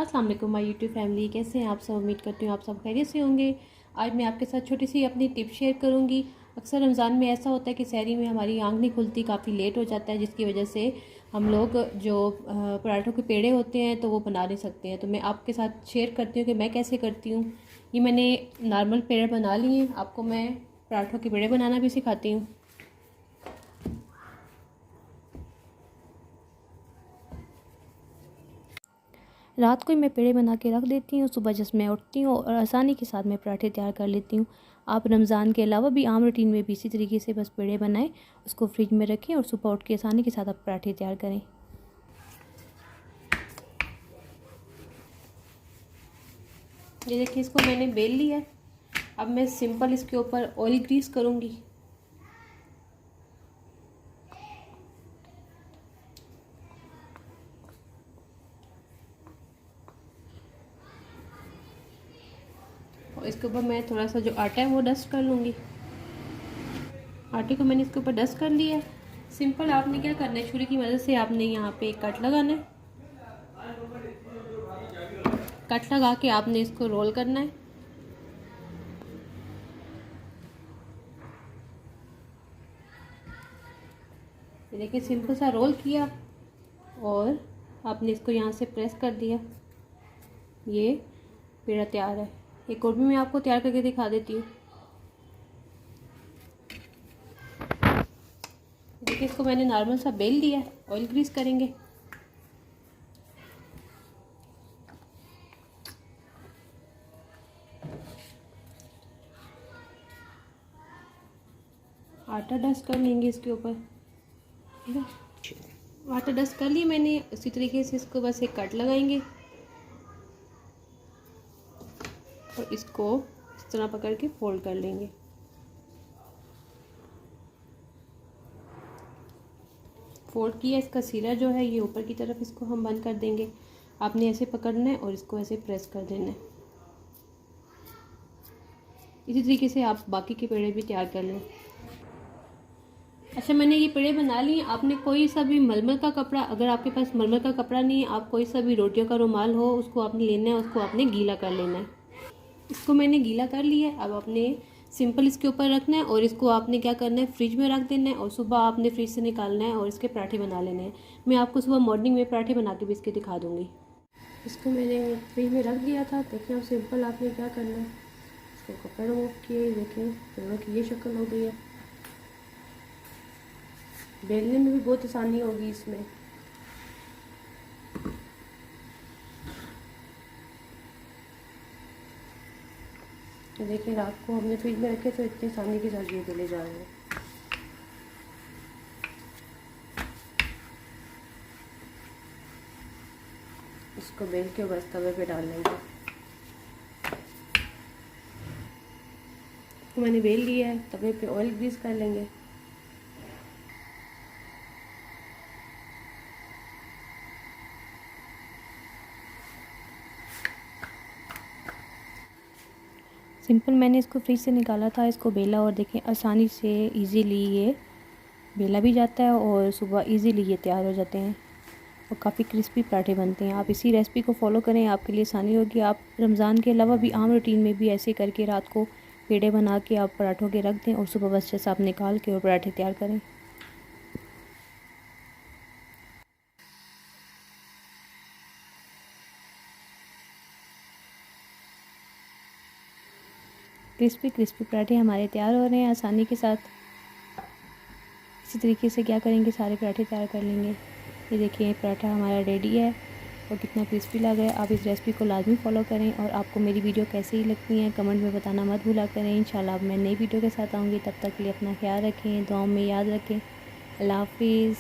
अस्सलाम वालेकुम my YouTube family, कैसे हैं आप सब। उम्मीद करती हूँ आप सब खैरियत से होंगे। आज मैं आपके साथ छोटी सी अपनी टिप शेयर करूँगी। अक्सर रमज़ान में ऐसा होता है कि सहरी में हमारी आँख नहीं खुलती, काफ़ी लेट हो जाता है, जिसकी वजह से हम लोग जो पराठों के पेड़े होते हैं तो वो बना नहीं सकते हैं। तो मैं आपके साथ शेयर करती हूँ कि मैं कैसे करती हूँ। ये मैंने नॉर्मल पेड़े बना लिए हैं, आपको मैं पराठों के पेड़े बनाना भी सिखाती हूँ। रात को ही मैं पेड़े बना के रख देती हूँ, सुबह जब मैं उठती हूँ और आसानी के साथ मैं पराठे तैयार कर लेती हूँ। आप रमज़ान के अलावा भी आम रूटीन में भी इसी तरीके से बस पेड़े बनाएं, उसको फ्रिज में रखें और सुबह उठ के आसानी के साथ आप पराठे तैयार करें। ये देखिए, इसको मैंने बेल लिया है। अब मैं सिंपल इसके ऊपर ऑयल ग्रीस करूँगी। और इसके ऊपर मैं थोड़ा सा जो आटा है वो डस्ट कर लूँगी। आटे को मैंने इसके ऊपर डस्ट कर लिया है। सिंपल आपने क्या करना है, छुरी की मदद से आपने यहाँ पे एक कट लगाना है। कट लगा के आपने इसको रोल करना है। ये देखिए, सिंपल सा रोल किया और आपने इसको यहाँ से प्रेस कर दिया। ये पेड़ा तैयार है। एक और भी मैं आपको तैयार करके दिखा देती हूँ। देखिए, इसको मैंने नॉर्मल सा बेल लिया है। ऑयल ग्रीस करेंगे। आटा डस्ट कर लेंगे इसके ऊपर, ठीक है। आटा डस्ट कर लिया मैंने। उसी तरीके से इसको बस एक कट लगाएंगे और इसको इस तरह पकड़ के फोल्ड कर लेंगे। फोल्ड किया, इसका सिरा जो है ये ऊपर की तरफ, इसको हम बंद कर देंगे। आपने ऐसे पकड़ना है और इसको ऐसे प्रेस कर देना है। इसी तरीके से आप बाकी के पेड़े भी तैयार कर लें। अच्छा, मैंने ये पेड़े बना लिए। आपने कोई सा भी मलमल का कपड़ा, अगर आपके पास मलमल का कपड़ा नहीं है, आप कोई सा भी रोटियों का रुमाल हो, उसको आपने लेना है, उसको आपने गीला कर लेना है। इसको मैंने गीला कर लिया है। अब आपने सिंपल इसके ऊपर रखना है और इसको आपने क्या करना है, फ्रिज में रख देना है और सुबह आपने फ्रिज से निकालना है और इसके पराठे बना लेने हैं। मैं आपको सुबह मॉर्निंग में पराठे बना के भी इसके दिखा दूँगी। इसको मैंने फ्रिज में रख दिया था। देखिए, अब सिंपल आपने क्या करना है, इसको कपड़ा रिमूव किए। देखें, पेड़ों की ये शक्ल हो गई है। बेलने में भी बहुत आसानी होगी इसमें। देखिए, रात को हमने फ्रिज में रखे तो इतनी आसानी के साथ ये बेले जा रहे हैं। इसको बेल के बस तवे पे डाल लेंगे। तो मैंने बेल लिया है, तवे पे ऑयल ग्रीस कर लेंगे। सिंपल मैंने इसको फ्रिज से निकाला था, इसको बेला और देखें आसानी से इजीली ये बेला भी जाता है और सुबह इजीली ये तैयार हो जाते हैं और काफ़ी क्रिस्पी पराठे बनते हैं। आप इसी रेसिपी को फॉलो करें, आपके लिए आसानी होगी। आप रमज़ान के अलावा भी आम रूटीन में भी ऐसे करके रात को पेड़े बना के आप पराठों के रख दें और सुबह बस जैसा आप निकाल के और पराठे तैयार करें। क्रिस्पी क्रिस्पी पराठे हमारे तैयार हो रहे हैं आसानी के साथ। इसी तरीके से क्या करेंगे, सारे पराठे तैयार कर लेंगे। ये देखिए, पराठा हमारा रेडी है और कितना क्रिस्पी लग रहा है। आप इस रेसिपी को लाजमी फॉलो करें और आपको मेरी वीडियो कैसी ही लगती हैं कमेंट में बताना मत भूला करें। इंशाल्लाह अब मैं नई वीडियो के साथ आऊँगी। तब तक के लिए अपना ख्याल रखें, दुआओं में याद रखें। अल्लाह हाफिज़।